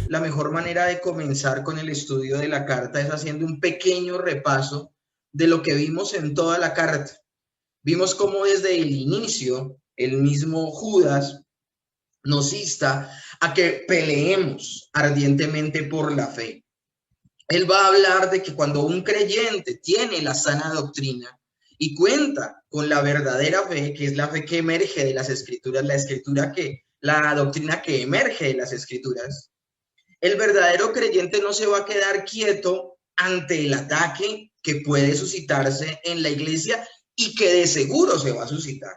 la mejor manera de comenzar con el estudio de la carta es haciendo un pequeño repaso de lo que vimos en toda la carta. Vimos cómo desde el inicio el mismo Judas nos insta a que peleemos ardientemente por la fe. Él va a hablar de que cuando un creyente tiene la sana doctrina y cuenta con la verdadera fe, que es la fe que emerge de las escrituras, la doctrina que emerge de las escrituras, el verdadero creyente no se va a quedar quieto ante el ataque que puede suscitarse en la iglesia y que de seguro se va a suscitar.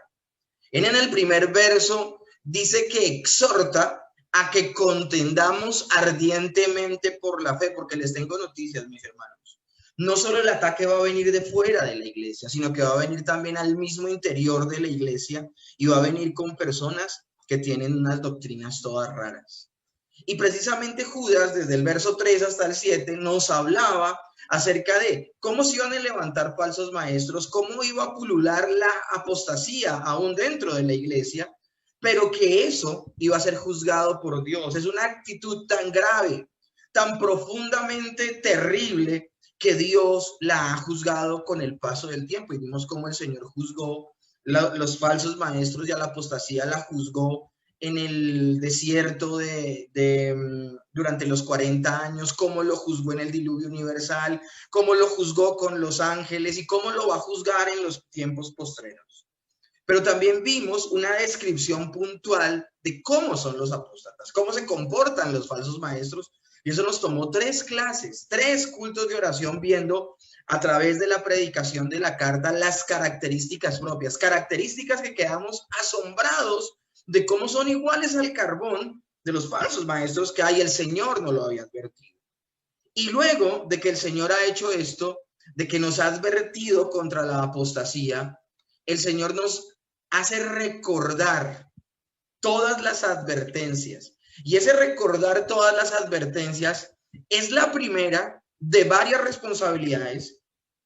En el primer verso dice que exhorta a que contendamos ardientemente por la fe, porque les tengo noticias, mis hermanos. No solo el ataque va a venir de fuera de la iglesia, sino que va a venir también al mismo interior de la iglesia y va a venir con personas que tienen unas doctrinas todas raras. Y precisamente Judas, desde el verso 3 hasta el 7, nos hablaba acerca de cómo se iban a levantar falsos maestros, cómo iba a pulular la apostasía aún dentro de la iglesia, pero que eso iba a ser juzgado por Dios. Es una actitud tan grave, tan profundamente terrible, que Dios la ha juzgado con el paso del tiempo. Y vimos cómo el Señor juzgó los falsos maestros y a la apostasía la juzgó en el desierto durante los 40 años, cómo lo juzgó en el diluvio universal, cómo lo juzgó con los ángeles y cómo lo va a juzgar en los tiempos postreros. Pero también vimos una descripción puntual de cómo son los apóstatas, cómo se comportan los falsos maestros, y eso nos tomó 3 clases, 3 cultos de oración, viendo a través de la predicación de la carta las características propias, características que quedamos asombrados de cómo son iguales al carbón de los falsos maestros que hay. El Señor no lo había advertido. Y luego de que el Señor ha hecho esto, de que nos ha advertido contra la apostasía, el Señor nos hace recordar todas las advertencias. Y ese recordar todas las advertencias es la primera de varias responsabilidades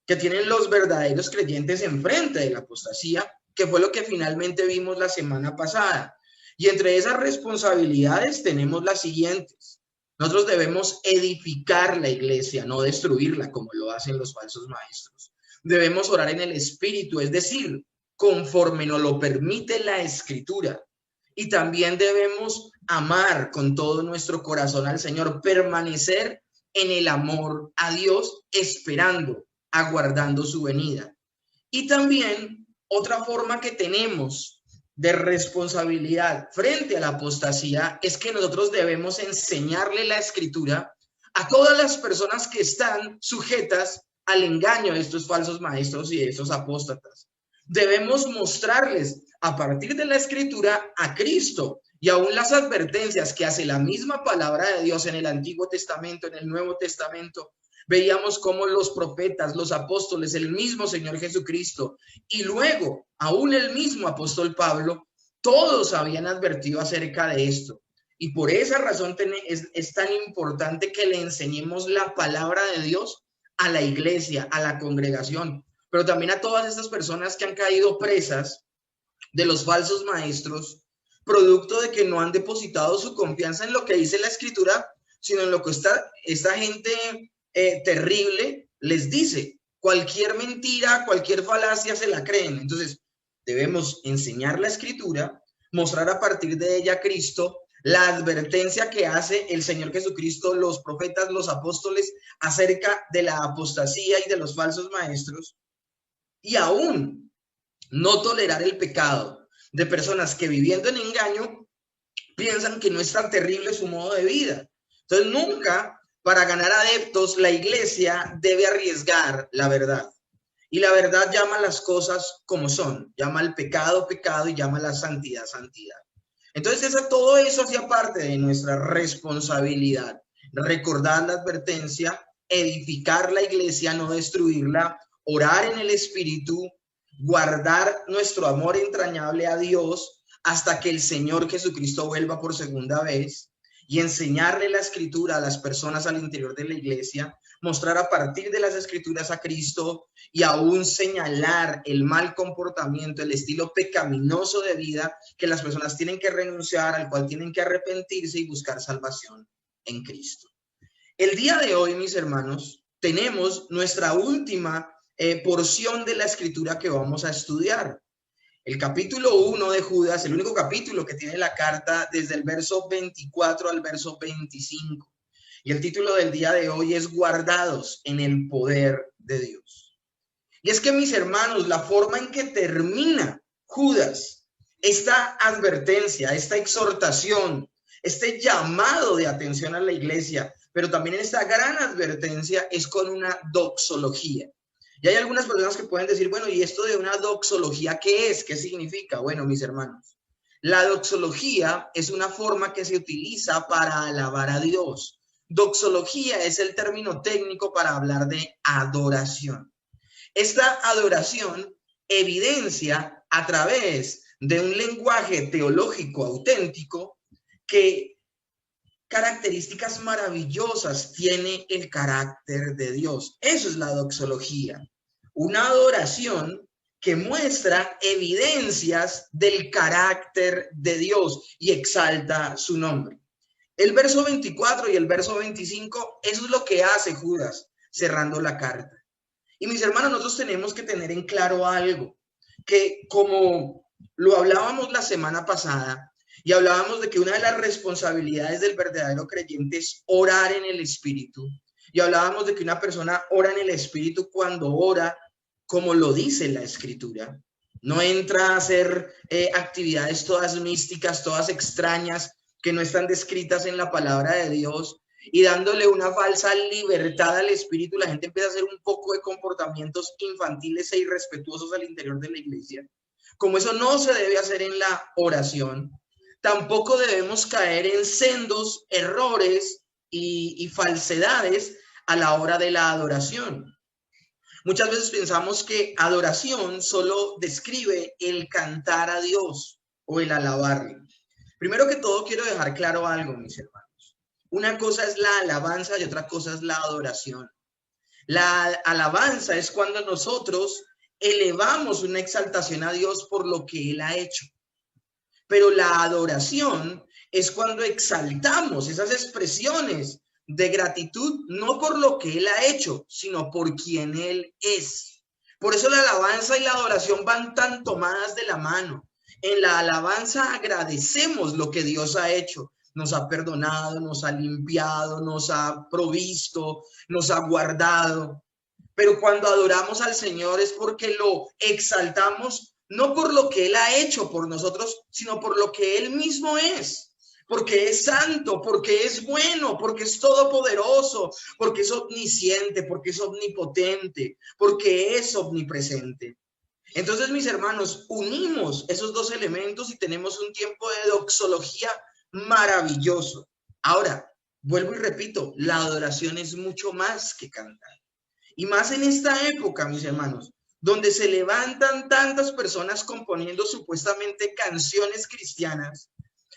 que tienen los verdaderos creyentes enfrente de la apostasía, que fue lo que finalmente vimos la semana pasada. Y entre esas responsabilidades tenemos las siguientes. Nosotros debemos edificar la iglesia, no destruirla como lo hacen los falsos maestros. Debemos orar en el Espíritu, es decir, conforme nos lo permite la Escritura. Y también debemos amar con todo nuestro corazón al Señor, permanecer en el amor a Dios, esperando, aguardando su venida. Y también otra forma que tenemos de responsabilidad frente a la apostasía es que nosotros debemos enseñarle la Escritura a todas las personas que están sujetas al engaño de estos falsos maestros y de estos apóstatas. Debemos mostrarles a partir de la Escritura a Cristo, y aún las advertencias que hace la misma palabra de Dios en el Antiguo Testamento, en el Nuevo Testamento. Veíamos cómo los profetas, los apóstoles, el mismo Señor Jesucristo y luego aún el mismo apóstol Pablo, todos habían advertido acerca de esto. Y por esa razón es tan importante que le enseñemos la palabra de Dios a la iglesia, a la congregación, pero también a todas estas personas que han caído presas de los falsos maestros, producto de que no han depositado su confianza en lo que dice la Escritura, sino en lo que esta gente terrible les dice. Cualquier mentira, cualquier falacia se la creen. Entonces, debemos enseñar la Escritura, mostrar a partir de ella a Cristo, la advertencia que hace el Señor Jesucristo, los profetas, los apóstoles, acerca de la apostasía y de los falsos maestros, y aún no tolerar el pecado de personas que viviendo en engaño piensan que no es tan terrible su modo de vida. Entonces, nunca, para ganar adeptos, la iglesia debe arriesgar la verdad. Y la verdad llama las cosas como son, llama al pecado, pecado, y llama a la santidad, santidad. Entonces, todo eso hacía parte de nuestra responsabilidad. Recordar la advertencia, edificar la iglesia, no destruirla, orar en el Espíritu, guardar nuestro amor entrañable a Dios hasta que el Señor Jesucristo vuelva por segunda vez, y enseñarle la Escritura a las personas al interior de la iglesia, mostrar a partir de las Escrituras a Cristo y aún señalar el mal comportamiento, el estilo pecaminoso de vida que las personas tienen que renunciar, al cual tienen que arrepentirse y buscar salvación. en Cristo. El día de hoy, mis hermanos, tenemos nuestra última porción de la escritura que vamos a estudiar. El capítulo 1 de Judas, el único capítulo que tiene la carta desde el verso 24 al verso 25. Y el título del día de hoy es Guardados en el poder de Dios. Y es que, mis hermanos, la forma en que termina Judas, esta advertencia, esta exhortación, este llamado de atención a la iglesia, pero también esta gran advertencia es con una doxología. Y hay algunas personas que pueden decir, bueno, ¿y esto de una doxología qué es? ¿Qué significa? Bueno, mis hermanos, la doxología es una forma que se utiliza para alabar a Dios. Doxología es el término técnico para hablar de adoración. Esta adoración evidencia a través de un lenguaje teológico auténtico que características maravillosas tiene el carácter de Dios. Eso es la doxología, una adoración que muestra evidencias del carácter de Dios y exalta su nombre. El verso 24 y el verso 25, eso es lo que hace Judas cerrando la carta. Y mis hermanos, nosotros tenemos que tener en claro algo, que como lo hablábamos la semana pasada, y hablábamos de que una de las responsabilidades del verdadero creyente es orar en el Espíritu. Y hablábamos de que una persona ora en el Espíritu cuando ora como lo dice la Escritura. No entra a hacer actividades todas místicas, todas extrañas, que no están descritas en la palabra de Dios. Y dándole una falsa libertad al Espíritu, la gente empieza a hacer un poco de comportamientos infantiles e irrespetuosos al interior de la iglesia. Como eso no se debe hacer en la oración, tampoco debemos caer en sendos errores y falsedades a la hora de la adoración. Muchas veces pensamos que adoración solo describe el cantar a Dios o el alabarle. Primero que todo, quiero dejar claro algo, mis hermanos. Una cosa es la alabanza y otra cosa es la adoración. La alabanza es cuando nosotros elevamos una exaltación a Dios por lo que Él ha hecho. Pero la adoración es cuando exaltamos esas expresiones de gratitud, no por lo que Él ha hecho, sino por quien Él es. Por eso la alabanza y la adoración van tan tomadas de la mano. En la alabanza agradecemos lo que Dios ha hecho. Nos ha perdonado, nos ha limpiado, nos ha provisto, nos ha guardado. Pero cuando adoramos al Señor es porque lo exaltamos, no por lo que Él ha hecho por nosotros, sino por lo que Él mismo es. Porque es santo, porque es bueno, porque es todopoderoso, porque es omnisciente, porque es omnipotente, porque es omnipresente. Entonces, mis hermanos, unimos esos dos elementos y tenemos un tiempo de doxología maravilloso. Ahora, vuelvo y repito, la adoración es mucho más que cantar. Y más en esta época, mis hermanos, donde se levantan tantas personas componiendo supuestamente canciones cristianas,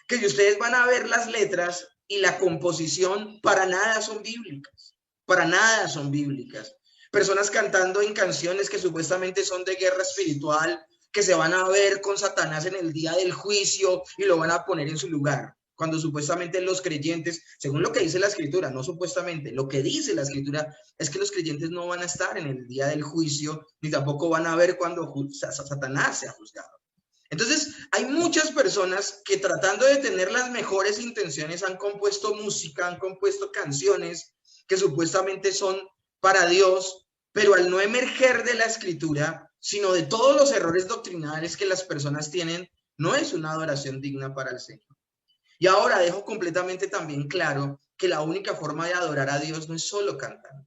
que ustedes van a ver las letras y la composición para nada son bíblicas, para nada son bíblicas. Personas cantando en canciones que supuestamente son de guerra espiritual, que se van a ver con Satanás en el día del juicio y lo van a poner en su lugar. Cuando supuestamente los creyentes, según lo que dice la Escritura, no supuestamente, lo que dice la Escritura es que los creyentes no van a estar en el día del juicio, ni tampoco van a ver cuando Satanás sea juzgado. Entonces, hay muchas personas que tratando de tener las mejores intenciones han compuesto música, han compuesto canciones que supuestamente son para Dios, pero al no emerger de la Escritura, sino de todos los errores doctrinales que las personas tienen, no es una adoración digna para el Señor. Y ahora dejo completamente también claro que la única forma de adorar a Dios no es solo cantando.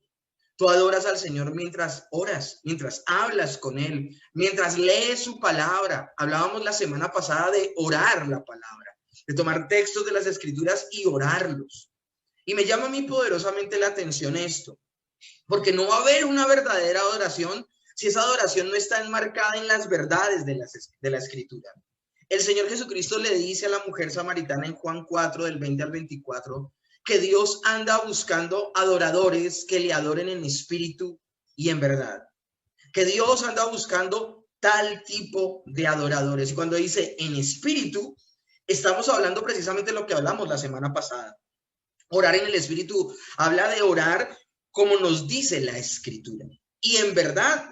Tú adoras al Señor mientras oras, mientras hablas con Él, mientras lees su palabra. Hablábamos la semana pasada de orar la palabra, de tomar textos de las Escrituras y orarlos. Y me llama a mí poderosamente la atención esto, porque no va a haber una verdadera adoración si esa adoración no está enmarcada en las verdades de la Escritura. El Señor Jesucristo le dice a la mujer samaritana en Juan 4, del 20 al 24, que Dios anda buscando adoradores que le adoren en espíritu y en verdad. Que Dios anda buscando tal tipo de adoradores. Y cuando dice en espíritu, estamos hablando precisamente de lo que hablamos la semana pasada. Orar en el Espíritu habla de orar como nos dice la Escritura. Y en verdad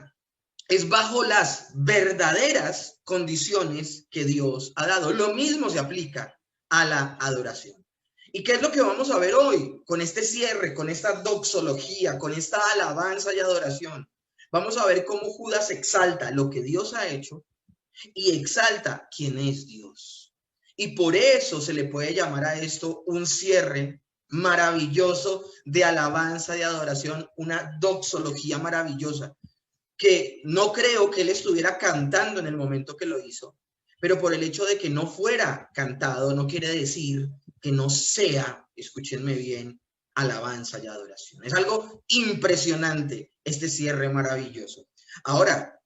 es bajo las verdaderas condiciones que Dios ha dado. Lo mismo se aplica a la adoración. ¿Y qué es lo que vamos a ver hoy con este cierre, con esta doxología, con esta alabanza y adoración? Vamos a ver cómo Judas exalta lo que Dios ha hecho y exalta quién es Dios. Y por eso se le puede llamar a esto un cierre maravilloso de alabanza y adoración, una doxología maravillosa, que no creo que él estuviera cantando en el momento que lo hizo, pero por el hecho de que no fuera cantado, no quiere decir que no sea, escúchenme bien, alabanza y adoración. Es algo impresionante este cierre maravilloso. Ahora,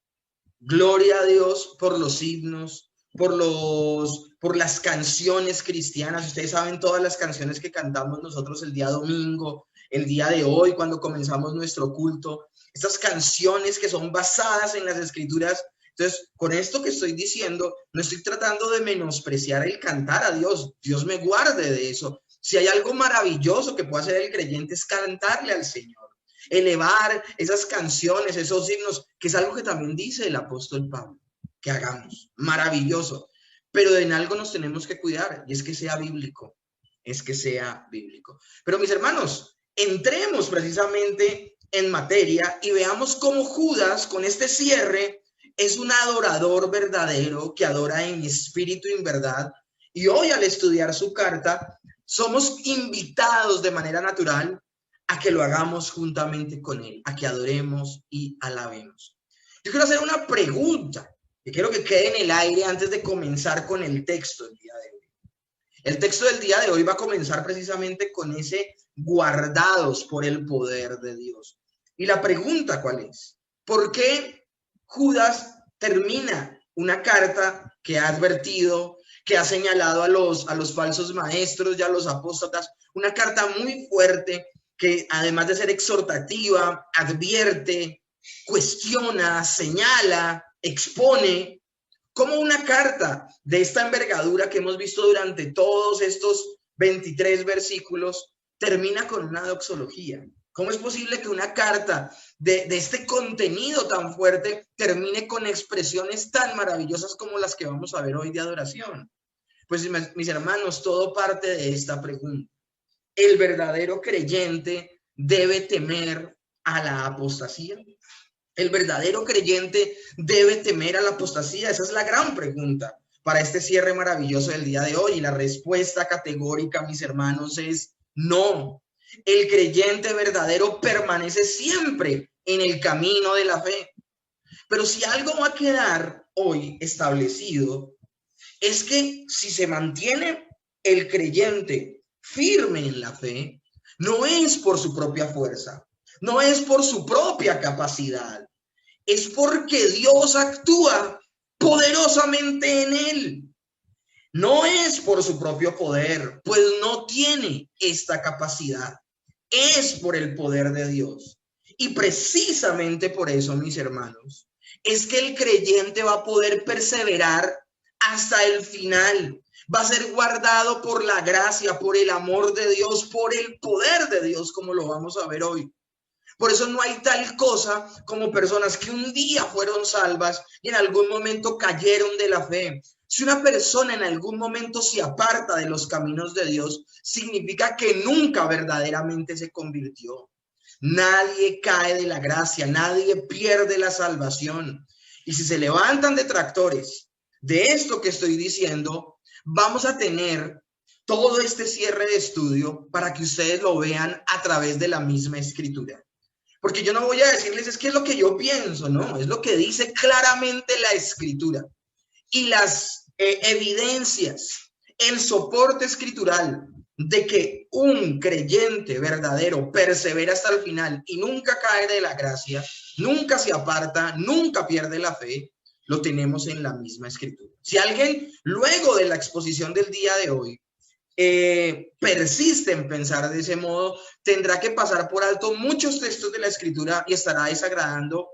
gloria a Dios por los himnos, por las canciones cristianas. Ustedes saben todas las canciones que cantamos nosotros el día domingo, el día de hoy, cuando comenzamos nuestro culto. Estas canciones que son basadas en las Escrituras. Entonces, con esto que estoy diciendo, no estoy tratando de menospreciar el cantar a Dios. Dios me guarde de eso. Si hay algo maravilloso que puede hacer el creyente es cantarle al Señor, elevar esas canciones, esos himnos, que es algo que también dice el apóstol Pablo, que hagamos, maravilloso. Pero en algo nos tenemos que cuidar, y es que sea bíblico, es que sea bíblico. Pero mis hermanos, entremos precisamente en materia y veamos cómo Judas, con este cierre, es un adorador verdadero que adora en espíritu y en verdad. Y hoy, al estudiar su carta, somos invitados de manera natural a que lo hagamos juntamente con él, a que adoremos y alabemos. Yo quiero hacer una pregunta que quiero que quede en el aire antes de comenzar con el texto del día de hoy. El texto del día de hoy va a comenzar precisamente con ese guardados por el poder de Dios. Y la pregunta, ¿cuál es? ¿Por qué Judas termina una carta que ha advertido, que ha señalado a los falsos maestros y a los apóstatas, una carta muy fuerte que además de ser exhortativa, advierte, cuestiona, señala, expone? Como una carta de esta envergadura que hemos visto durante todos estos 23 versículos termina con una doxología? ¿Cómo es posible que una carta de este contenido tan fuerte termine con expresiones tan maravillosas como las que vamos a ver hoy de adoración? Pues mis hermanos, todo parte de esta pregunta. ¿El verdadero creyente debe temer a la apostasía? ¿El verdadero creyente debe temer a la apostasía? Esa es la gran pregunta para este cierre maravilloso del día de hoy. Y la respuesta categórica, mis hermanos, es no. El creyente verdadero permanece siempre en el camino de la fe. Pero si algo va a quedar hoy establecido, es que si se mantiene el creyente firme en la fe, no es por su propia fuerza, no es por su propia capacidad, es porque Dios actúa poderosamente en él. No es por su propio poder, pues no tiene esta capacidad, es por el poder de Dios. Y precisamente por eso, mis hermanos, es que el creyente va a poder perseverar hasta el final. Va a ser guardado por la gracia, por el amor de Dios, por el poder de Dios, como lo vamos a ver hoy. Por eso no hay tal cosa como personas que un día fueron salvas y en algún momento cayeron de la fe. Si una persona en algún momento se aparta de los caminos de Dios, significa que nunca verdaderamente se convirtió. Nadie cae de la gracia, nadie pierde la salvación. Y si se levantan detractores de esto que estoy diciendo, vamos a tener todo este cierre de estudio para que ustedes lo vean a través de la misma escritura. Porque yo no voy a decirles es que es lo que yo pienso, no, es lo que dice claramente la escritura. Y las evidencias, el soporte escritural de que un creyente verdadero persevera hasta el final y nunca cae de la gracia, nunca se aparta, nunca pierde la fe, lo tenemos en la misma escritura. Si alguien luego de la exposición del día de hoy persiste en pensar de ese modo, tendrá que pasar por alto muchos textos de la escritura y estará desagradando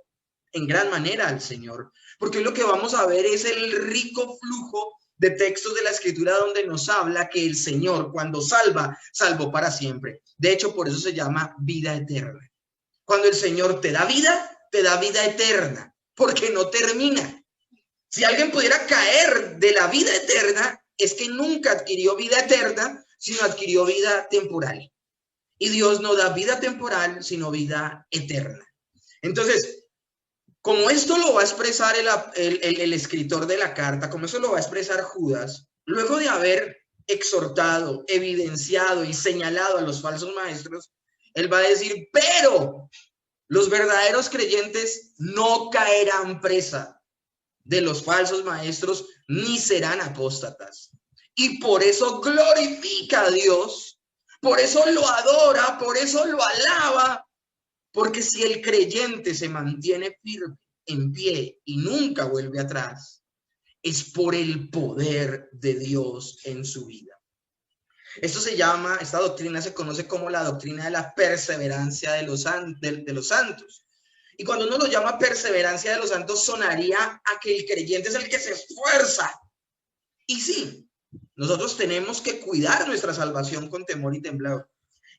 en gran manera al Señor, porque lo que vamos a ver es el rico flujo de textos de la Escritura donde nos habla que el Señor, cuando salva, salvó para siempre. De hecho, por eso se llama vida eterna. Cuando el Señor te da vida eterna, porque no termina. Si alguien pudiera caer de la vida eterna, es que nunca adquirió vida eterna, sino adquirió vida temporal. Y Dios no da vida temporal, sino vida eterna. Entonces, como esto lo va a expresar el escritor de la carta, como eso lo va a expresar Judas, luego de haber exhortado, evidenciado y señalado a los falsos maestros, él va a decir, pero los verdaderos creyentes no caerán presa de los falsos maestros, ni serán apóstatas. Y por eso glorifica a Dios, por eso lo adora, por eso lo alaba, porque si el creyente se mantiene firme, en pie y nunca vuelve atrás, es por el poder de Dios en su vida. Esta doctrina se conoce como la doctrina de la perseverancia de los santos. Y cuando uno lo llama perseverancia de los santos, sonaría a que el creyente es el que se esfuerza. Y sí, nosotros tenemos que cuidar nuestra salvación con temor y temblor.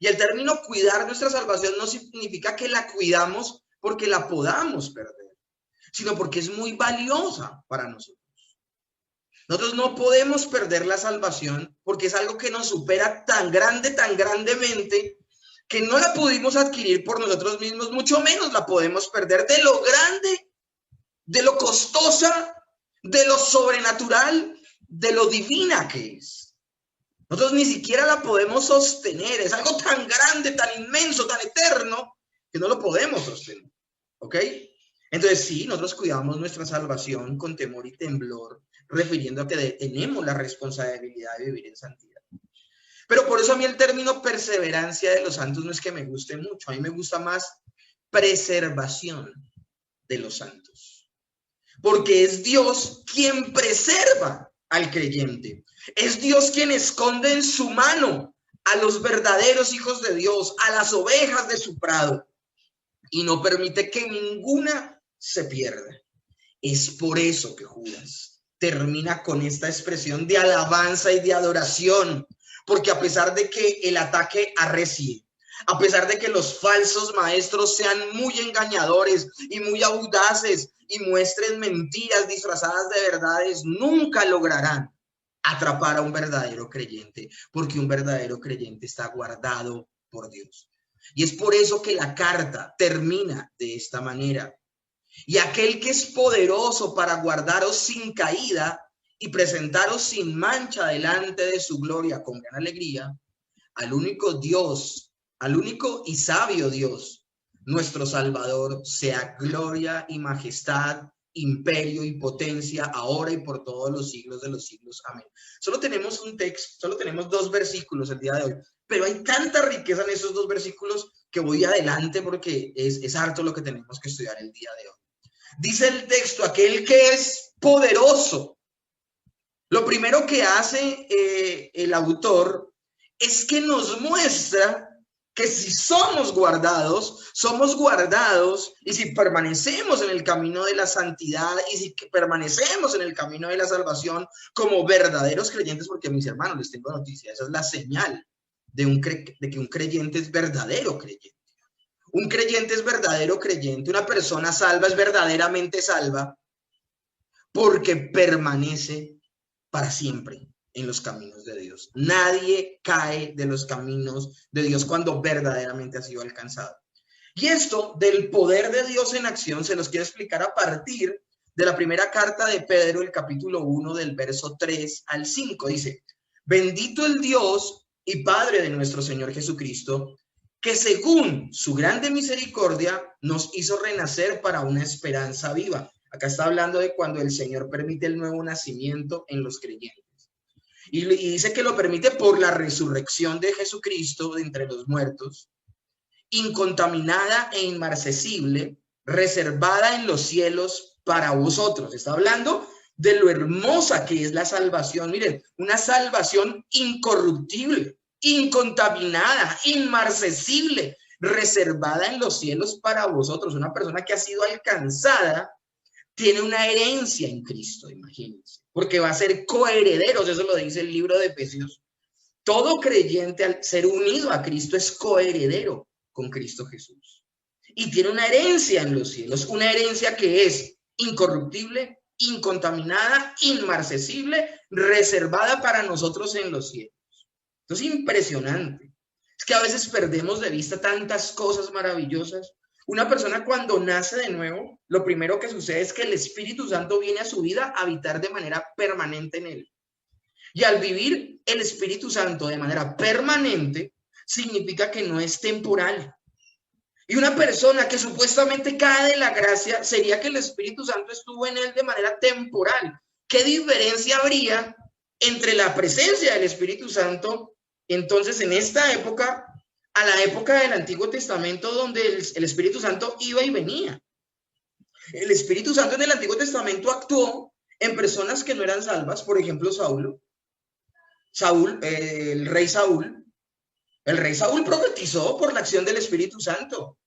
Y el término cuidar nuestra salvación no significa que la cuidamos porque la podamos perder, sino porque es muy valiosa para nosotros. Nosotros no podemos perder la salvación porque es algo que nos supera tan grandemente, que no la pudimos adquirir por nosotros mismos, mucho menos la podemos perder. De lo grande, de lo costosa, de lo sobrenatural, de lo divina que es. Nosotros ni siquiera la podemos sostener. Es algo tan grande, tan inmenso, tan eterno, que no lo podemos sostener. ¿Ok? Entonces sí, nosotros cuidamos nuestra salvación con temor y temblor, refiriendo a que tenemos la responsabilidad de vivir en santidad. Pero por eso a mí el término perseverancia de los santos no es que me guste mucho. A mí me gusta más preservación de los santos. Porque es Dios quien preserva al creyente. Es Dios quien esconde en su mano a los verdaderos hijos de Dios, a las ovejas de su prado, y no permite que ninguna se pierda. Es por eso que Judas termina con esta expresión de alabanza y de adoración, porque a pesar de que el ataque arrecie, a pesar de que los falsos maestros sean muy engañadores y muy audaces y muestren mentiras disfrazadas de verdades, nunca lograrán atrapar a un verdadero creyente, porque un verdadero creyente está guardado por Dios. Y es por eso que la carta termina de esta manera. Y aquel que es poderoso para guardaros sin caída y presentaros sin mancha delante de su gloria con gran alegría, al único Dios, al único y sabio Dios, nuestro Salvador, sea gloria y majestad, imperio y potencia, ahora y por todos los siglos de los siglos. Amén. Solo tenemos un texto, solo tenemos 2 versículos el día de hoy, pero hay tanta riqueza en esos 2 versículos que voy adelante porque es harto lo que tenemos que estudiar el día de hoy. Dice el texto, aquel que es poderoso. Lo primero que hace el autor es que nos muestra que si somos guardados y si permanecemos en el camino de la santidad y si permanecemos en el camino de la salvación como verdaderos creyentes, porque mis hermanos, les tengo noticia, esa es la señal de que un creyente es verdadero creyente. Un creyente es verdadero creyente, una persona salva es verdaderamente salva porque permanece para siempre en los caminos de Dios. Nadie cae de los caminos de Dios cuando verdaderamente ha sido alcanzado. Y esto del poder de Dios en acción se los quiero explicar a partir de la primera carta de Pedro, el capítulo 1, del verso 3 al 5. Dice, bendito el Dios y Padre de nuestro Señor Jesucristo, que según su grande misericordia nos hizo renacer para una esperanza viva. Acá está hablando de cuando el Señor permite el nuevo nacimiento en los creyentes. Y dice que lo permite por la resurrección de Jesucristo de entre los muertos, incontaminada e inmarcesible, reservada en los cielos para vosotros. Está hablando de lo hermosa que es la salvación. Miren, una salvación incorruptible, incontaminada, inmarcesible, reservada en los cielos para vosotros. Una persona que ha sido alcanzada tiene una herencia en Cristo, imagínense. porque va a ser coherederos, eso lo dice el libro de Efesios. Todo creyente al ser unido a Cristo es coheredero con Cristo Jesús. Y tiene una herencia en los cielos, una herencia que es incorruptible, incontaminada, inmarcesible, reservada para nosotros en los cielos. Esto es impresionante. Es que a veces perdemos de vista tantas cosas maravillosas. Una persona cuando nace de nuevo, lo primero que sucede es que el Espíritu Santo viene a su vida a habitar de manera permanente en él. Y al vivir el Espíritu Santo de manera permanente, significa que no es temporal. Y una persona que supuestamente cae de la gracia, sería que el Espíritu Santo estuvo en él de manera temporal. ¿Qué diferencia habría entre la presencia del Espíritu Santo, entonces, en esta época, a la época del Antiguo Testamento, donde el Espíritu Santo iba y venía? El Espíritu Santo en el Antiguo Testamento actuó en personas que no eran salvas, por ejemplo, el rey Saúl. El rey Saúl profetizó por la acción del Espíritu Santo,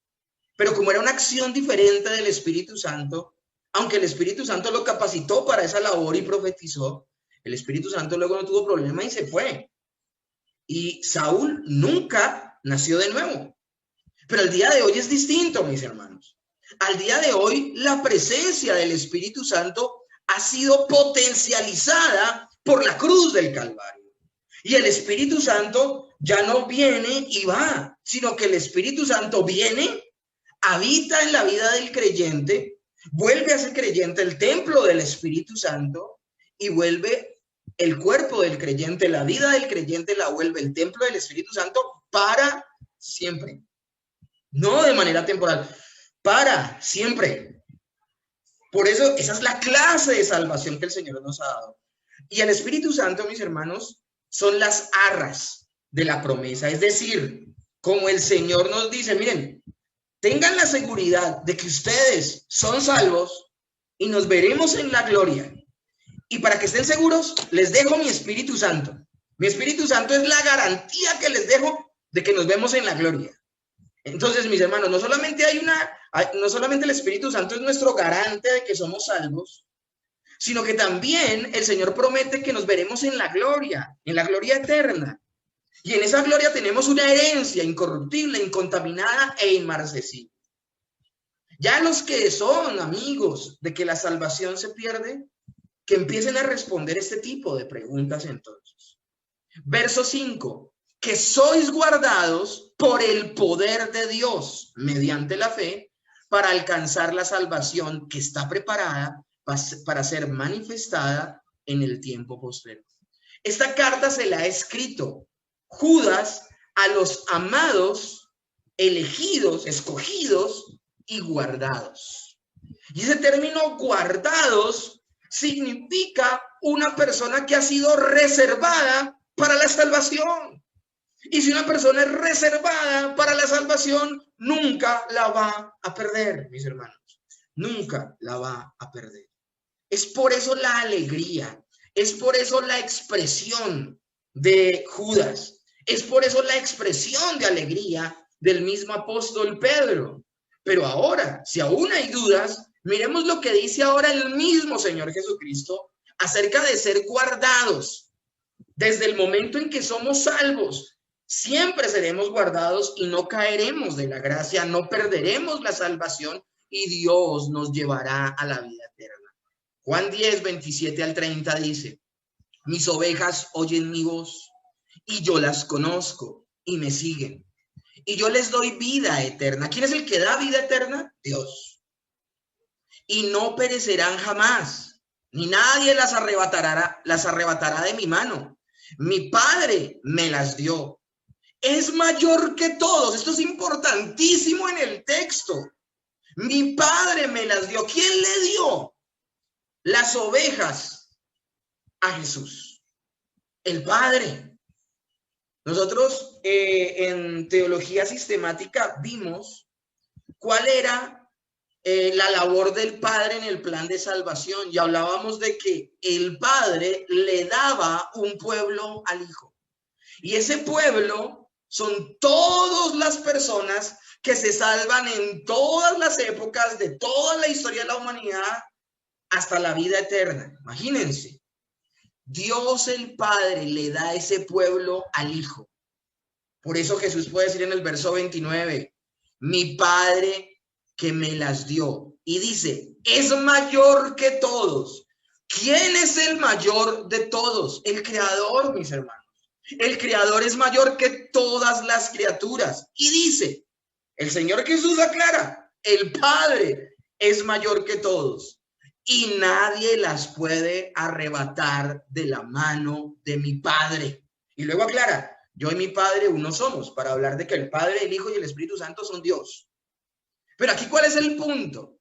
pero como era una acción diferente del Espíritu Santo, aunque el Espíritu Santo lo capacitó para esa labor y profetizó, el Espíritu Santo luego no tuvo problema y se fue. Y Saúl nunca nació de nuevo. Pero el día de hoy es distinto, mis hermanos. Al día de hoy, la presencia del Espíritu Santo ha sido potencializada por la cruz del Calvario. Y el Espíritu Santo ya no viene y va, sino que el Espíritu Santo viene, habita en la vida del creyente, vuelve a ser creyente el templo del Espíritu Santo y vuelve el cuerpo del creyente, la vida del creyente la vuelve el templo del Espíritu Santo para siempre. No de manera temporal, para siempre. Por eso esa es la clase de salvación que el Señor nos ha dado. Y el Espíritu Santo, mis hermanos, son las arras de la promesa. Es decir, como el Señor nos dice, miren, tengan la seguridad de que ustedes son salvos y nos veremos en la gloria. Y para que estén seguros, les dejo mi Espíritu Santo. Mi Espíritu Santo es la garantía que les dejo de que nos vemos en la gloria. Entonces, mis hermanos, no solamente el Espíritu Santo es nuestro garante de que somos salvos, sino que también el Señor promete que nos veremos en la gloria eterna. Y en esa gloria tenemos una herencia incorruptible, incontaminada e inmarcesible. Ya los que son amigos de que la salvación se pierde, que empiecen a responder este tipo de preguntas entonces. Verso 5, que sois guardados por el poder de Dios mediante la fe para alcanzar la salvación que está preparada para ser manifestada en el tiempo posterior. Esta carta se la ha escrito Judas a los amados, elegidos, escogidos y guardados. Y ese término guardados significa una persona que ha sido reservada para la salvación. Y si una persona es reservada para la salvación, nunca la va a perder, mis hermanos. Nunca la va a perder. Es por eso la alegría, es por eso la expresión de Judas, es por eso la expresión de alegría del mismo apóstol Pedro. Pero ahora, si aún hay dudas, miremos lo que dice ahora el mismo Señor Jesucristo acerca de ser guardados. Desde el momento en que somos salvos, siempre seremos guardados y no caeremos de la gracia, no perderemos la salvación y Dios nos llevará a la vida eterna. Juan 10, 27 al 30 dice, mis ovejas oyen mi voz y yo las conozco y me siguen. Y yo les doy vida eterna. ¿Quién es el que da vida eterna? Dios. Y no perecerán jamás, ni nadie las arrebatará de mi mano. Mi Padre me las dio. Es mayor que todos. Esto es importantísimo en el texto. Mi Padre me las dio. ¿Quién le dio las ovejas a Jesús? El Padre. Nosotros en teología sistemática vimos cuál era la labor del Padre en el plan de salvación y hablábamos de que el Padre le daba un pueblo al Hijo. Y ese pueblo son todas las personas que se salvan en todas las épocas de toda la historia de la humanidad hasta la vida eterna. Imagínense. Dios el Padre le da ese pueblo al Hijo. Por eso Jesús puede decir en el verso 29, mi Padre que me las dio. Y dice, es mayor que todos. ¿Quién es el mayor de todos? El Creador, mis hermanos. El Creador es mayor que todas las criaturas. Y dice, el Señor Jesús aclara, el Padre es mayor que todos. Y nadie las puede arrebatar de la mano de mi Padre. Y luego aclara, yo y mi Padre uno somos, para hablar de que el Padre, el Hijo y el Espíritu Santo son Dios. Pero aquí, ¿cuál es el punto?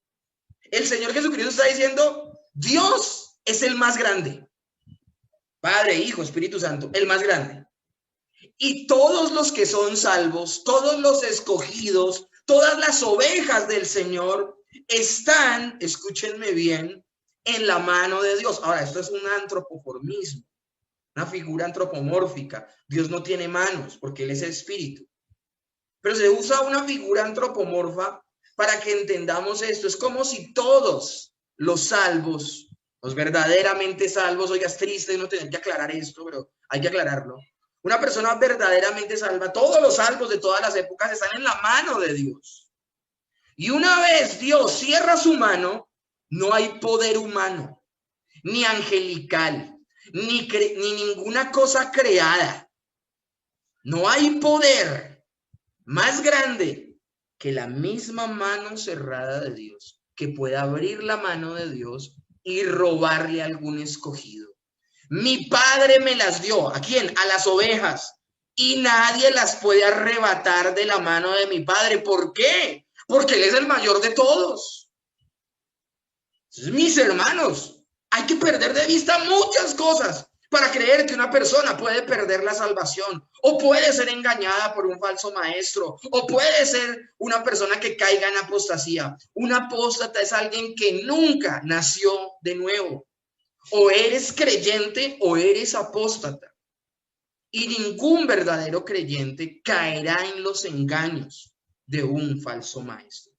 El Señor Jesucristo está diciendo, Dios es el más grande. Padre, Hijo, Espíritu Santo, el más grande. Y todos los que son salvos, todos los escogidos, todas las ovejas del Señor están, escúchenme bien, en la mano de Dios. Ahora, esto es un antropoformismo, una figura antropomórfica. Dios no tiene manos porque Él es espíritu. Pero se usa una figura antropomorfa para que entendamos esto. Es como si todos los salvos, los verdaderamente salvos, oiga, es triste no tener que aclarar esto, pero hay que aclararlo. Una persona verdaderamente salva, todos los salvos de todas las épocas están en la mano de Dios. Y una vez Dios cierra su mano, no hay poder humano, ni angelical, ni ninguna cosa creada. No hay poder más grande que la misma mano cerrada de Dios, que pueda abrir la mano de Dios y robarle a algún escogido. Mi Padre me las dio. ¿A quién? A las ovejas. Y nadie las puede arrebatar de la mano de mi Padre. ¿Por qué? Porque Él es el mayor de todos. Entonces, mis hermanos, hay que perder de vista muchas cosas para creer que una persona puede perder la salvación, o puede ser engañada por un falso maestro, o puede ser una persona que caiga en apostasía. Un apóstata es alguien que nunca nació de nuevo. O eres creyente o eres apóstata. Y ningún verdadero creyente caerá en los engaños de un falso maestro.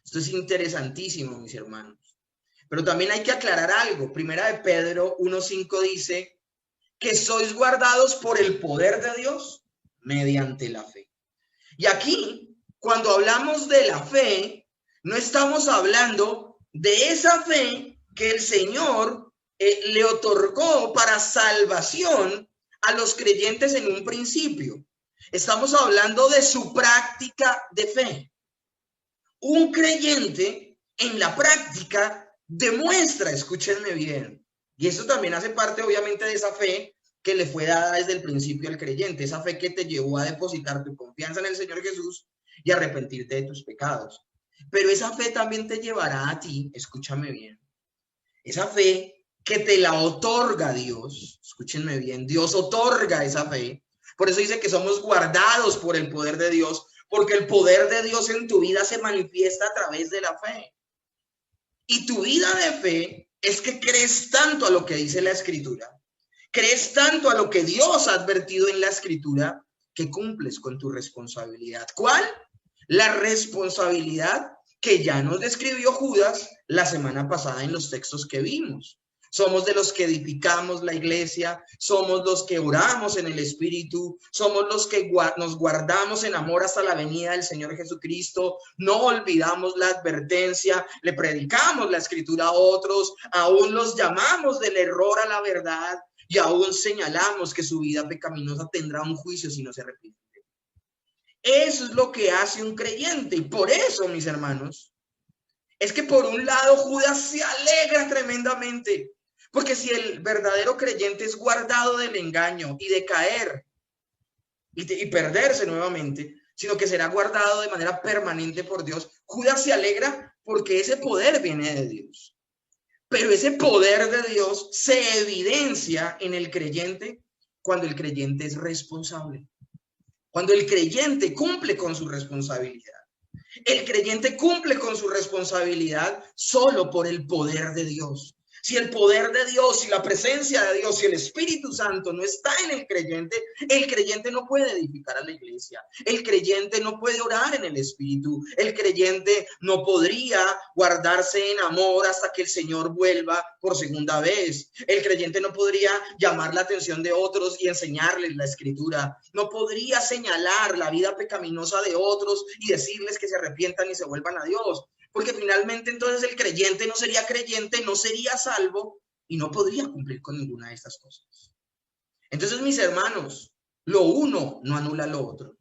Esto es interesantísimo, mis hermanos. Pero también hay que aclarar algo. Primera de Pedro 1:5 dice que sois guardados por el poder de Dios mediante la fe. Y aquí, cuando hablamos de la fe, no estamos hablando de esa fe que el Señor le otorgó para salvación a los creyentes en un principio. Estamos hablando de su práctica de fe. Un creyente en la práctica demuestra, escúchenme bien, y eso también hace parte obviamente de esa fe que le fue dada desde el principio al creyente, esa fe que te llevó a depositar tu confianza en el Señor Jesús y arrepentirte de tus pecados. Pero esa fe también te llevará a ti, escúchame bien, esa fe que te la otorga Dios, escúchenme bien, Dios otorga esa fe. Por eso dice que somos guardados por el poder de Dios, porque el poder de Dios en tu vida se manifiesta a través de la fe. Y tu vida de fe es que crees tanto a lo que dice la Escritura, crees tanto a lo que Dios ha advertido en la Escritura, que cumples con tu responsabilidad. ¿Cuál? La responsabilidad que ya nos describió Judas la semana pasada en los textos que vimos. Somos de los que edificamos la iglesia, somos los que oramos en el Espíritu, somos los que nos guardamos en amor hasta la venida del Señor Jesucristo, no olvidamos la advertencia, le predicamos la Escritura a otros, aún los llamamos del error a la verdad y aún señalamos que su vida pecaminosa tendrá un juicio si no se arrepiente. Eso es lo que hace un creyente y por eso, mis hermanos, es que por un lado Judas se alegra tremendamente. Porque si el verdadero creyente es guardado del engaño y de caer y perderse nuevamente, sino que será guardado de manera permanente por Dios, Judas se alegra porque ese poder viene de Dios. Pero ese poder de Dios se evidencia en el creyente cuando el creyente es responsable. Cuando el creyente cumple con su responsabilidad. El creyente cumple con su responsabilidad solo por el poder de Dios. Si el poder de Dios, si la presencia de Dios, si el Espíritu Santo no está en el creyente no puede edificar a la iglesia. El creyente no puede orar en el Espíritu. El creyente no podría guardarse en amor hasta que el Señor vuelva por segunda vez. El creyente no podría llamar la atención de otros y enseñarles la Escritura. No podría señalar la vida pecaminosa de otros y decirles que se arrepientan y se vuelvan a Dios. Porque finalmente entonces el creyente, no sería salvo y no podría cumplir con ninguna de estas cosas. Entonces, mis hermanos, lo uno no anula lo otro.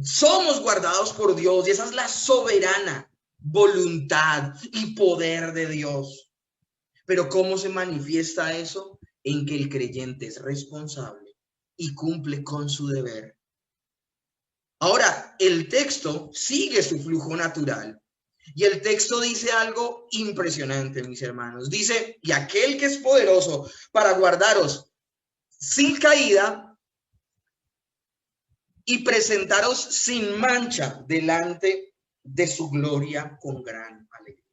Somos guardados por Dios y esa es la soberana voluntad y poder de Dios. Pero ¿cómo se manifiesta eso? En que el creyente es responsable y cumple con su deber. Ahora, el texto sigue su flujo natural y el texto dice algo impresionante, mis hermanos. Dice, y aquel que es poderoso para guardaros sin caída y presentaros sin mancha delante de su gloria con gran alegría.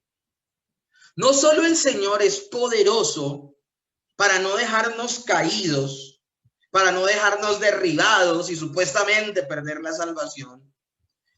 No solo el Señor es poderoso para no dejarnos caídos, para no dejarnos derribados y supuestamente perder la salvación,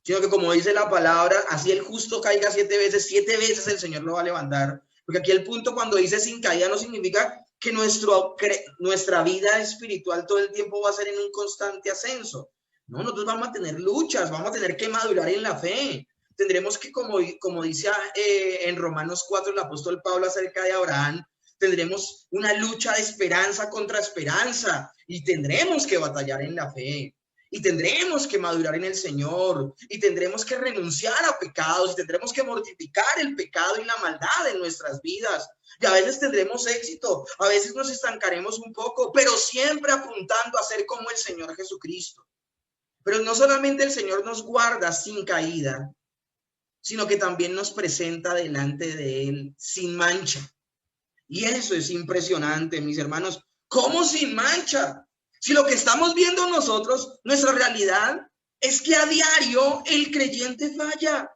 sino que como dice la palabra, así el justo caiga 7 veces el Señor lo va a levantar. Porque aquí el punto cuando dice sin caída no significa que nuestra vida espiritual todo el tiempo va a ser en un constante ascenso. No, nosotros vamos a tener luchas, vamos a tener que madurar en la fe. Tendremos que, como dice en Romanos 4 el apóstol Pablo acerca de Abraham, tendremos una lucha de esperanza contra esperanza y tendremos que batallar en la fe. Y tendremos que madurar en el Señor, y tendremos que renunciar a pecados, y tendremos que mortificar el pecado y la maldad en nuestras vidas. Y a veces tendremos éxito, a veces nos estancaremos un poco, pero siempre apuntando a ser como el Señor Jesucristo. Pero no solamente el Señor nos guarda sin caída, sino que también nos presenta delante de Él sin mancha. Y eso es impresionante, mis hermanos. ¿Cómo sin mancha? Si lo que estamos viendo nosotros, nuestra realidad, es que a diario el creyente falla.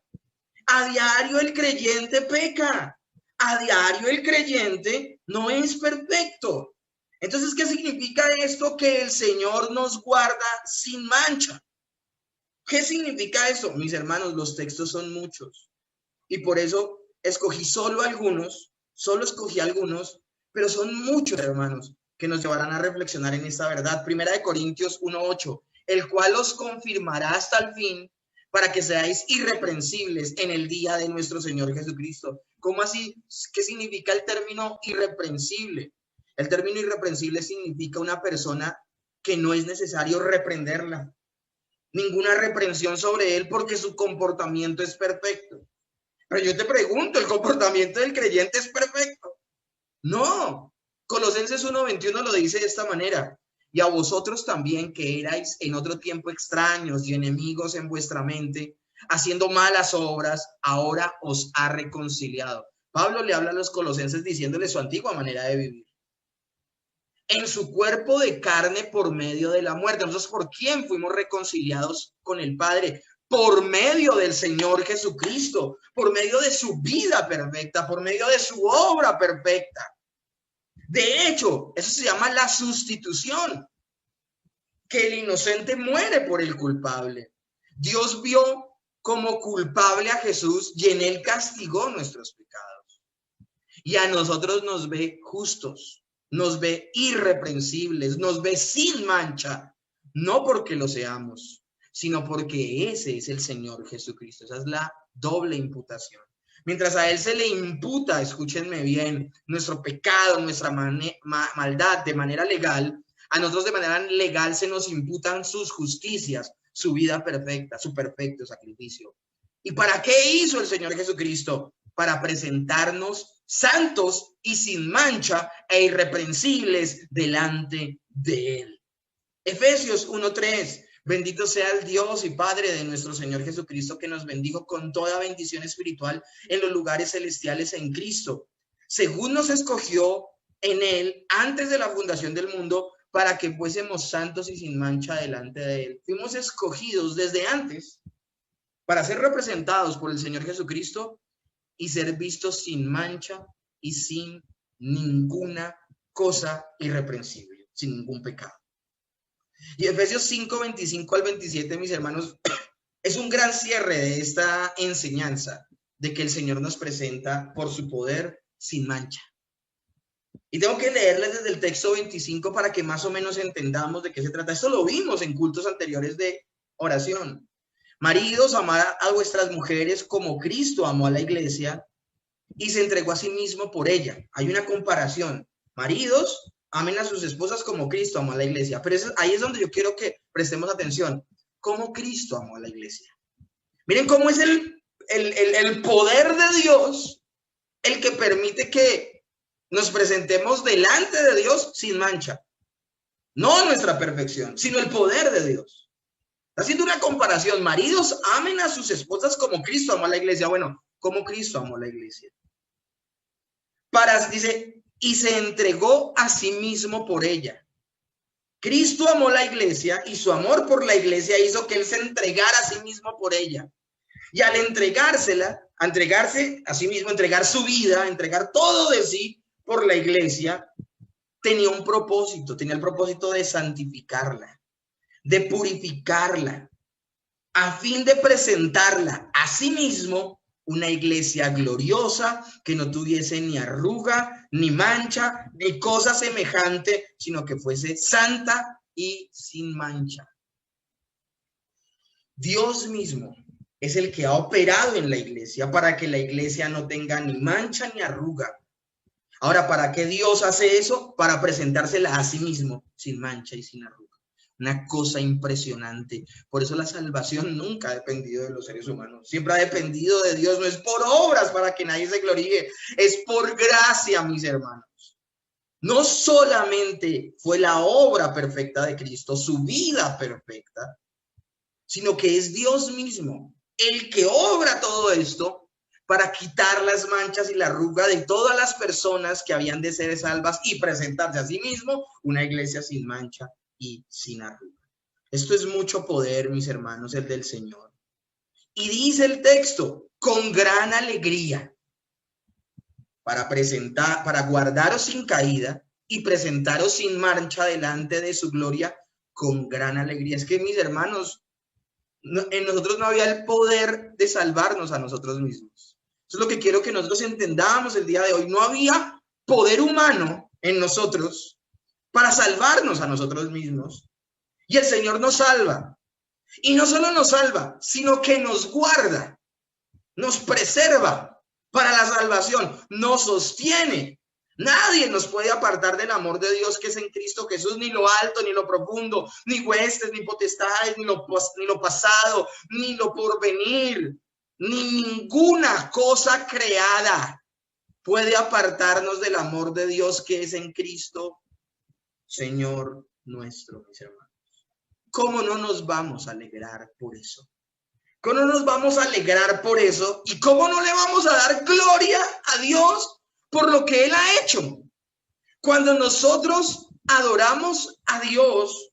A diario el creyente peca. A diario el creyente no es perfecto. Entonces, ¿qué significa esto? Que el Señor nos guarda sin mancha. ¿Qué significa eso? Mis hermanos, los textos son muchos. Y por eso escogí solo escogí algunos, pero son muchos, hermanos, que nos llevarán a reflexionar en esta verdad. Primera de Corintios 1:8, el cual os confirmará hasta el fin para que seáis irreprensibles en el día de nuestro Señor Jesucristo. ¿Cómo así? ¿Qué significa el término irreprensible? El término irreprensible significa una persona que no es necesario reprenderla. Ninguna reprensión sobre él porque su comportamiento es perfecto. Pero yo te pregunto, ¿el comportamiento del creyente es perfecto? No. Colosenses 1:21 lo dice de esta manera. Y a vosotros también, que erais en otro tiempo extraños y enemigos en vuestra mente, haciendo malas obras, ahora os ha reconciliado. Pablo le habla a los colosenses diciéndole su antigua manera de vivir. En su cuerpo de carne por medio de la muerte. Nosotros, ¿por quién fuimos reconciliados con el Padre? Por medio del Señor Jesucristo, por medio de su vida perfecta, por medio de su obra perfecta. De hecho, eso se llama la sustitución, que el inocente muere por el culpable. Dios vio como culpable a Jesús y en él castigó nuestros pecados. Y a nosotros nos ve justos, nos ve irreprensibles, nos ve sin mancha, no porque lo seamos, sino porque ese es el Señor Jesucristo. Esa es la doble imputación. Mientras a Él se le imputa, escúchenme bien, nuestro pecado, nuestra maldad de manera legal, a nosotros de manera legal se nos imputan sus justicias, su vida perfecta, su perfecto sacrificio. ¿Y para qué hizo el Señor Jesucristo? Para presentarnos santos y sin mancha e irreprensibles delante de Él. Efesios 1:3. Bendito sea el Dios y Padre de nuestro Señor Jesucristo, que nos bendijo con toda bendición espiritual en los lugares celestiales en Cristo, según nos escogió en Él antes de la fundación del mundo, para que fuésemos santos y sin mancha delante de Él. Fuimos escogidos desde antes para ser representados por el Señor Jesucristo y ser vistos sin mancha y sin ninguna cosa irreprensible, sin ningún pecado. Y Efesios 5, 25 al 27, mis hermanos, es un gran cierre de esta enseñanza de que el Señor nos presenta por su poder sin mancha. Y tengo que leerles desde el texto 25 para que más o menos entendamos de qué se trata. Esto lo vimos en cultos anteriores de oración. Maridos, amad a vuestras mujeres como Cristo amó a la iglesia y se entregó a sí mismo por ella. Hay una comparación. Maridos, amen a sus esposas como Cristo amó a la iglesia. Pero ahí es donde yo quiero que prestemos atención. ¿Cómo Cristo amó a la iglesia? Miren cómo es el poder de Dios el que permite que nos presentemos delante de Dios sin mancha. No nuestra perfección, sino el poder de Dios. Haciendo una comparación, maridos, amen a sus esposas como Cristo amó a la iglesia. Bueno, como Cristo amó a la iglesia. Dice, y se entregó a sí mismo por ella. Cristo amó la iglesia y su amor por la iglesia hizo que él se entregara a sí mismo por ella. Y al entregarse a sí mismo, entregar su vida, entregar todo de sí por la iglesia, tenía un propósito, tenía el propósito de santificarla, de purificarla, a fin de presentarla a sí mismo una iglesia gloriosa que no tuviese ni arruga, ni mancha, ni cosa semejante, sino que fuese santa y sin mancha. Dios mismo es el que ha operado en la iglesia para que la iglesia no tenga ni mancha ni arruga. Ahora, ¿para qué Dios hace eso? Para presentársela a sí mismo, sin mancha y sin arruga. Una cosa impresionante. Por eso la salvación nunca ha dependido de los seres humanos. Siempre ha dependido de Dios. No es por obras para que nadie se gloríe. Es por gracia, mis hermanos. No solamente fue la obra perfecta de Cristo, su vida perfecta, sino que es Dios mismo el que obra todo esto para quitar las manchas y la arruga de todas las personas que habían de ser salvas y presentarse a sí mismo una iglesia sin mancha y sin arruga. Esto es mucho poder, mis hermanos, el del Señor. Y dice el texto, con gran alegría, para guardaros sin caída y presentaros sin mancha delante de su gloria con gran alegría. Es que, mis hermanos, en nosotros no había el poder de salvarnos a nosotros mismos. Eso es lo que quiero que nosotros entendamos el día de hoy. No había poder humano en nosotros para salvarnos a nosotros mismos. Y el Señor nos salva. Y no solo nos salva, sino que nos guarda, nos preserva para la salvación, nos sostiene. Nadie nos puede apartar del amor de Dios que es en Cristo Jesús, ni lo alto, ni lo profundo, ni huestes, ni potestades, ni lo pasado, ni lo porvenir, ni ninguna cosa creada puede apartarnos del amor de Dios que es en Cristo, Señor nuestro, mis hermanos. ¿Cómo no nos vamos a alegrar por eso? ¿Cómo no nos vamos a alegrar por eso? ¿Y cómo no le vamos a dar gloria a Dios por lo que Él ha hecho? Cuando nosotros adoramos a Dios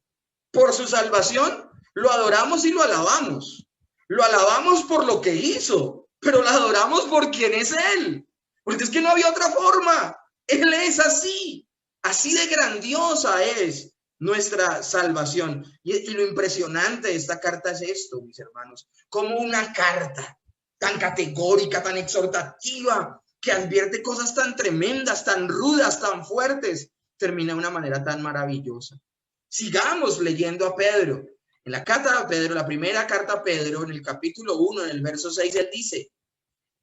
por su salvación, lo adoramos y lo alabamos. Lo alabamos por lo que hizo, pero lo adoramos por quien es Él. Porque es que no había otra forma. Él es así. Así de grandiosa es nuestra salvación. Y lo impresionante de esta carta es esto, mis hermanos. Como una carta tan categórica, tan exhortativa, que advierte cosas tan tremendas, tan rudas, tan fuertes, termina de una manera tan maravillosa. Sigamos leyendo a Pedro. En la carta de Pedro, la primera carta a Pedro, en el capítulo 1, en el verso 6, él dice,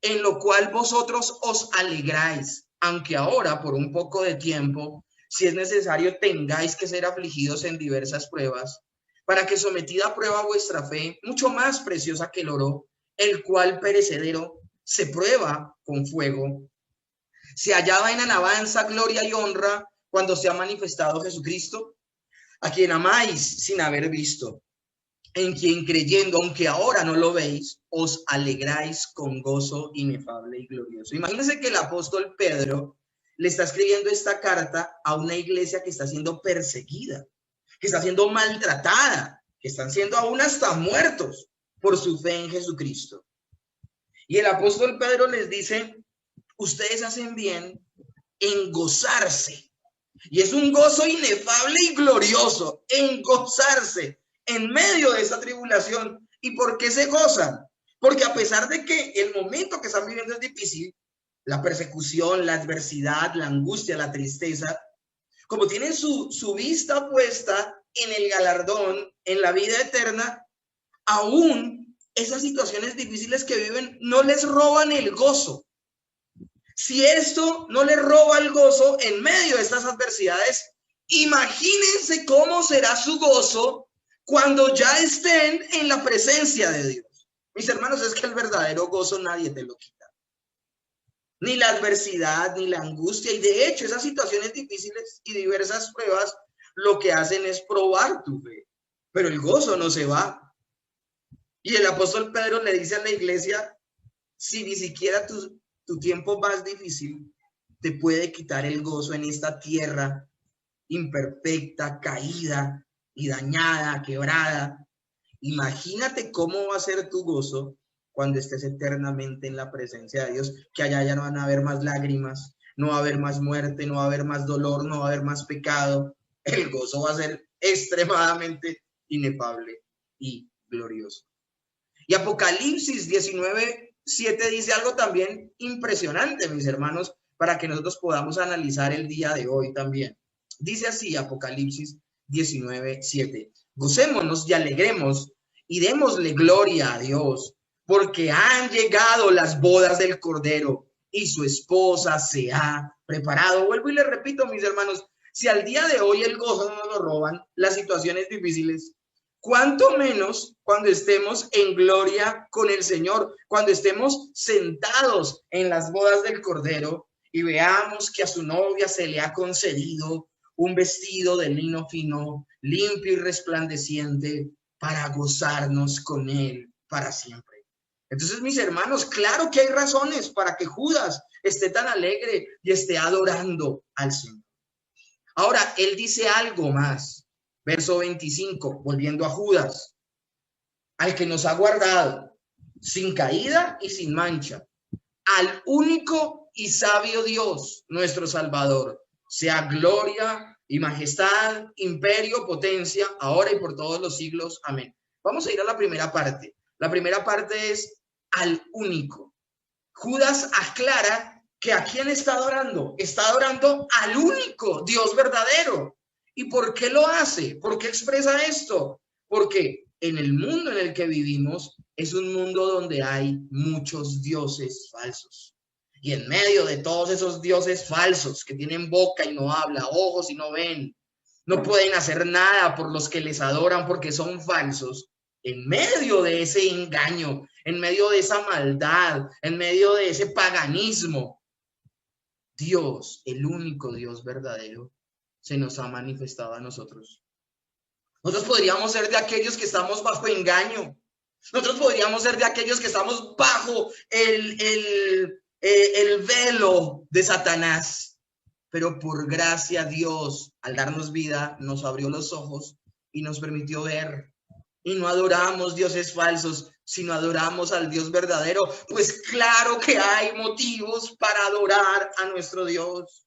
en lo cual vosotros os alegráis, aunque ahora, por un poco de tiempo, si es necesario, tengáis que ser afligidos en diversas pruebas, para que sometida a prueba vuestra fe, mucho más preciosa que el oro, el cual perecedero se prueba con fuego, se hallaba en alabanza, gloria y honra cuando se ha manifestado Jesucristo, a quien amáis sin haber visto, en quien creyendo, aunque ahora no lo veis, os alegráis con gozo inefable y glorioso. Imagínense que el apóstol Pedro le está escribiendo esta carta a una iglesia que está siendo perseguida, que está siendo maltratada, que están siendo aún hasta muertos por su fe en Jesucristo. Y el apóstol Pedro les dice, ustedes hacen bien en gozarse. Y es un gozo inefable y glorioso, en gozarse en medio de esta tribulación. ¿Y por qué se gozan? Porque a pesar de que el momento que están viviendo es difícil, la persecución, la adversidad, la angustia, la tristeza, como tienen su vista puesta en el galardón, en la vida eterna, aún esas situaciones difíciles que viven no les roban el gozo. Si esto no les roba el gozo en medio de estas adversidades, imagínense cómo será su gozo cuando ya estén en la presencia de Dios. Mis hermanos, es que el verdadero gozo nadie te lo quita. Ni la adversidad, ni la angustia. Y de hecho, esas situaciones difíciles y diversas pruebas lo que hacen es probar tu fe. Pero el gozo no se va. Y el apóstol Pedro le dice a la iglesia, si ni siquiera tu tiempo más difícil te puede quitar el gozo en esta tierra imperfecta, caída y dañada, quebrada, imagínate cómo va a ser tu gozo cuando estés eternamente en la presencia de Dios, que allá ya no van a haber más lágrimas, no va a haber más muerte, no va a haber más dolor, no va a haber más pecado. El gozo va a ser extremadamente inefable y glorioso. Y Apocalipsis 19:7 dice algo también impresionante, mis hermanos, para que nosotros podamos analizar el día de hoy también. Dice así Apocalipsis 19:7. Gocémonos y alegremos y démosle gloria a Dios, porque han llegado las bodas del Cordero y su esposa se ha preparado. Vuelvo y les repito, mis hermanos, si al día de hoy el gozo no nos lo roban, las situaciones difíciles, cuánto menos cuando estemos en gloria con el Señor, cuando estemos sentados en las bodas del Cordero y veamos que a su novia se le ha concedido un vestido de lino fino, limpio y resplandeciente, para gozarnos con él para siempre. Entonces, mis hermanos, claro que hay razones para que Judas esté tan alegre y esté adorando al Señor. Ahora, él dice algo más. Verso 25, volviendo a Judas, al que nos ha guardado sin caída y sin mancha, al único y sabio Dios, nuestro Salvador, sea gloria y majestad, imperio, potencia, ahora y por todos los siglos. Amén. Vamos a ir a la primera parte. La primera parte es al único. Judas aclara que a quién está adorando. Está adorando al único Dios verdadero. ¿Y por qué lo hace? ¿Por qué expresa esto? Porque en el mundo en el que vivimos es un mundo donde hay muchos dioses falsos. Y en medio de todos esos dioses falsos que tienen boca y no habla, ojos y no ven, no pueden hacer nada por los que les adoran porque son falsos, en medio de ese engaño, en medio de esa maldad, en medio de ese paganismo, Dios, el único Dios verdadero, se nos ha manifestado a nosotros. Nosotros podríamos ser de aquellos que estamos bajo engaño. Nosotros podríamos ser de aquellos que estamos bajo el velo de Satanás. Pero por gracia Dios, al darnos vida, nos abrió los ojos y nos permitió ver. Y no adoramos dioses falsos, sino adoramos al Dios verdadero. Pues claro que hay motivos para adorar a nuestro Dios.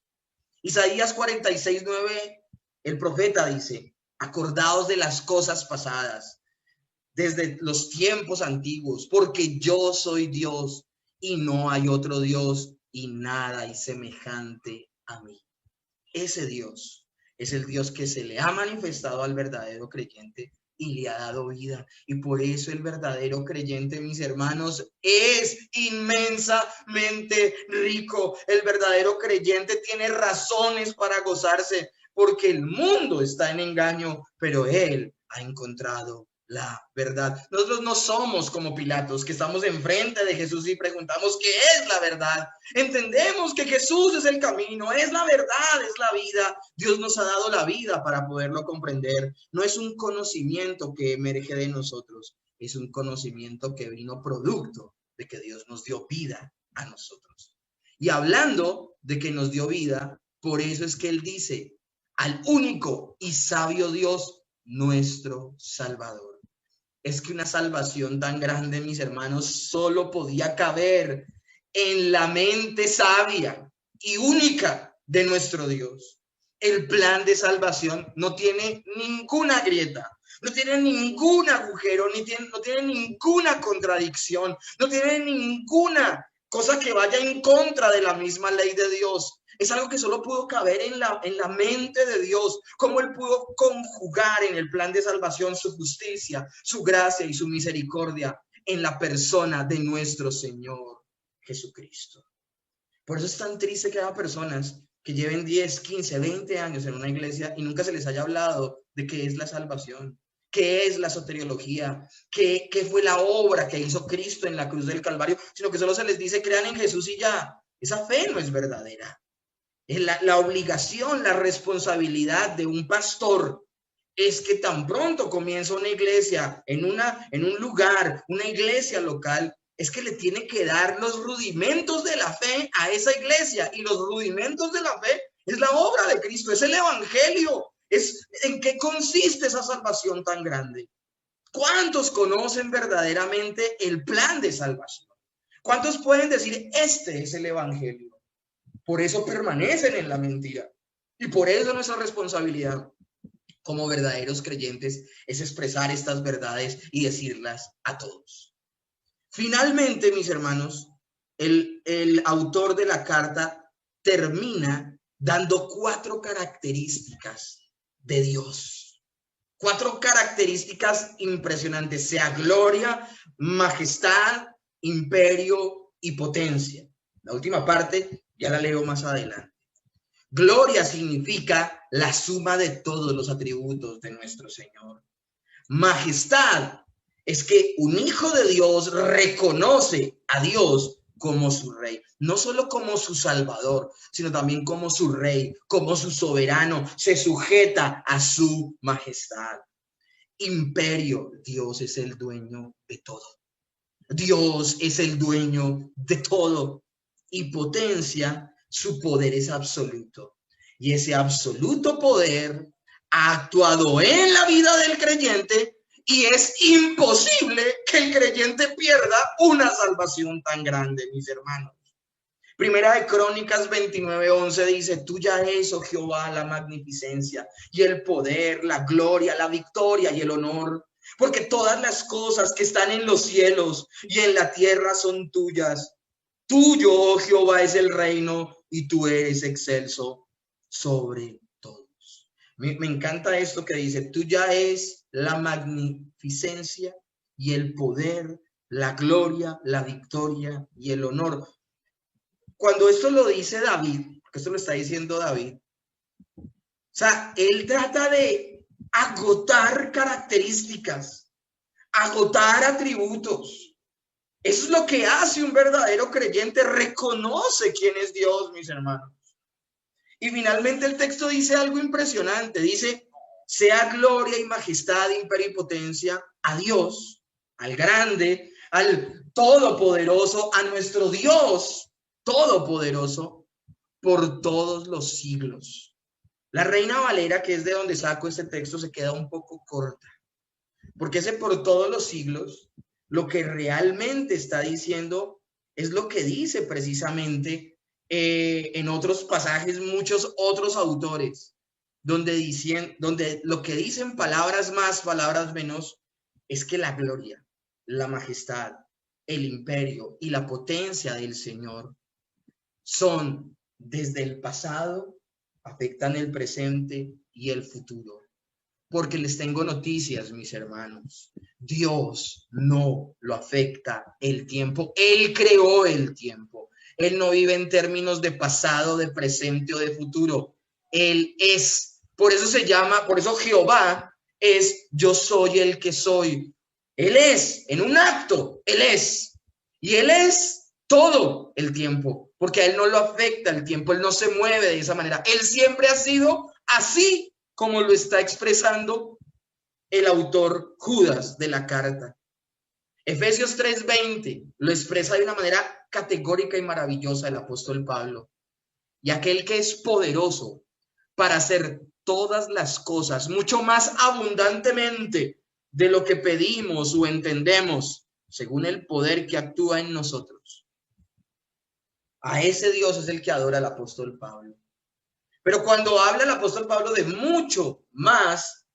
Isaías 46:9, el profeta dice, acordaos de las cosas pasadas, desde los tiempos antiguos, porque yo soy Dios y no hay otro Dios y nada hay semejante a mí. Ese Dios es el Dios que se le ha manifestado al verdadero creyente y le ha dado vida. Y por eso el verdadero creyente, mis hermanos, es inmensamente rico. El verdadero creyente tiene razones para gozarse, porque el mundo está en engaño, pero él ha encontrado la verdad. Nosotros no somos como Pilatos, que estamos enfrente de Jesús y preguntamos qué es la verdad. Entendemos que Jesús es el camino, es la verdad, es la vida. Dios nos ha dado la vida para poderlo comprender. No es un conocimiento que emerge de nosotros, es un conocimiento que vino producto de que Dios nos dio vida a nosotros. Y hablando de que nos dio vida, por eso es que Él dice, al único y sabio Dios, nuestro Salvador. Es que una salvación tan grande, mis hermanos, solo podía caber en la mente sabia y única de nuestro Dios. El plan de salvación no tiene ninguna grieta, no tiene ningún agujero, no tiene ninguna contradicción, no tiene ninguna cosa que vaya en contra de la misma ley de Dios. Es algo que solo pudo caber en la mente de Dios, cómo Él pudo conjugar en el plan de salvación su justicia, su gracia y su misericordia en la persona de nuestro Señor Jesucristo. Por eso es tan triste que haya personas que lleven 10, 15, 20 años en una iglesia y nunca se les haya hablado de qué es la salvación, qué es la soteriología, qué fue la obra que hizo Cristo en la cruz del Calvario, sino que solo se les dice crean en Jesús y ya. Esa fe no es verdadera. La obligación, la responsabilidad de un pastor es que tan pronto comienza una iglesia en un lugar, una iglesia local, es que le tiene que dar los rudimentos de la fe a esa iglesia, y los rudimentos de la fe es la obra de Cristo, es el evangelio, es en qué consiste esa salvación tan grande. ¿Cuántos conocen verdaderamente el plan de salvación? ¿Cuántos pueden decir, este es el evangelio? Por eso permanecen en la mentira, y por eso nuestra responsabilidad como verdaderos creyentes es expresar estas verdades y decirlas a todos. Finalmente, mis hermanos, el autor de la carta termina dando 4 características de Dios. 4 características impresionantes, sea gloria, majestad, imperio y potencia. La última parte ya la leo más adelante. Gloria significa la suma de todos los atributos de nuestro Señor. Majestad es que un hijo de Dios reconoce a Dios como su rey, no solo como su salvador, sino también como su rey, como su soberano, se sujeta a su majestad. Imperio, Dios es el dueño de todo. Dios es el dueño de todo. Y potencia, su poder es absoluto. Y ese absoluto poder ha actuado en la vida del creyente, y es imposible que el creyente pierda una salvación tan grande, mis hermanos. Primera de Crónicas 29:11 dice, tuya es, oh Jehová, la magnificencia y el poder, la gloria, la victoria y el honor, porque todas las cosas que están en los cielos y en la tierra son tuyas. Tuyo, oh Jehová, es el reino y tú eres excelso sobre todos. Me encanta esto que dice, tuya es la magnificencia y el poder, la gloria, la victoria y el honor. Cuando esto lo dice David, porque esto lo está diciendo David, o sea, él trata de agotar características, agotar atributos. Eso es lo que hace un verdadero creyente, reconoce quién es Dios, mis hermanos. Y finalmente el texto dice algo impresionante, dice, sea gloria y majestad, imperio y potencia a Dios, al grande, al todopoderoso, a nuestro Dios todopoderoso, por todos los siglos. La Reina Valera, que es de donde saco este texto, se queda un poco corta, porque ese por todos los siglos, lo que realmente está diciendo es lo que dice precisamente en otros pasajes muchos otros autores, donde lo que dicen palabras más, palabras menos, es que la gloria, la majestad, el imperio y la potencia del Señor son desde el pasado, afectan el presente y el futuro. Porque les tengo noticias, mis hermanos. Dios no lo afecta el tiempo. Él creó el tiempo. Él no vive en términos de pasado, de presente o de futuro. Él es. Por eso se llama, por eso Jehová es yo soy el que soy. Él es, en un acto, Él es. Y Él es todo el tiempo, porque a Él no lo afecta el tiempo, Él no se mueve de esa manera. Él siempre ha sido así como lo está expresando el autor Judas de la carta. Efesios 3:20 lo expresa de una manera categórica y maravillosa el apóstol Pablo. Y aquel que es poderoso para hacer todas las cosas mucho más abundantemente de lo que pedimos o entendemos, según el poder que actúa en nosotros. A ese Dios es el que adora el apóstol Pablo. Pero cuando habla el apóstol Pablo de mucho más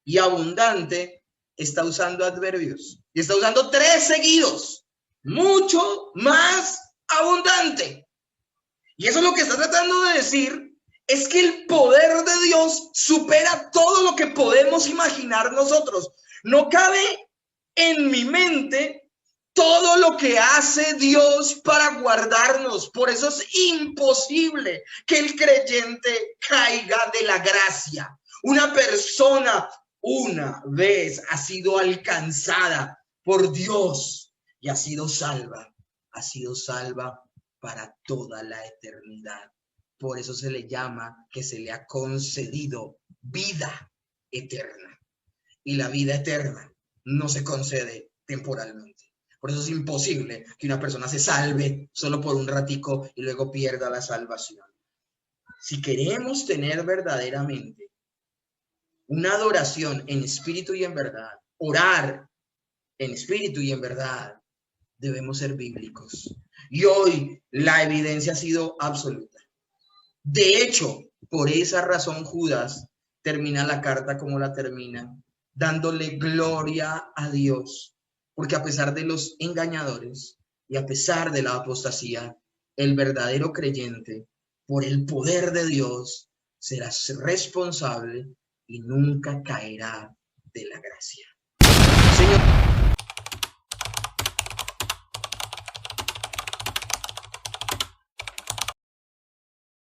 y abundante, está usando adverbios. Y está usando 3 seguidos. Mucho más abundante. Y eso es lo que está tratando de decir, es que el poder de Dios supera todo lo que podemos imaginar nosotros. No cabe en mi mente todo lo que hace Dios para guardarnos. Por eso es imposible que el creyente caiga de la gracia. Una persona una vez ha sido alcanzada por Dios y ha sido salva para toda la eternidad. Por eso se le llama que se le ha concedido vida eterna. Y la vida eterna no se concede temporalmente. Por eso es imposible que una persona se salve solo por un ratico y luego pierda la salvación. Si queremos tener verdaderamente una adoración en espíritu y en verdad, orar en espíritu y en verdad, debemos ser bíblicos. Y hoy la evidencia ha sido absoluta. De hecho, por esa razón Judas termina la carta como la termina, dándole gloria a Dios, porque a pesar de los engañadores y a pesar de la apostasía, el verdadero creyente, por el poder de Dios, será responsable y nunca caerá de la gracia. Señor,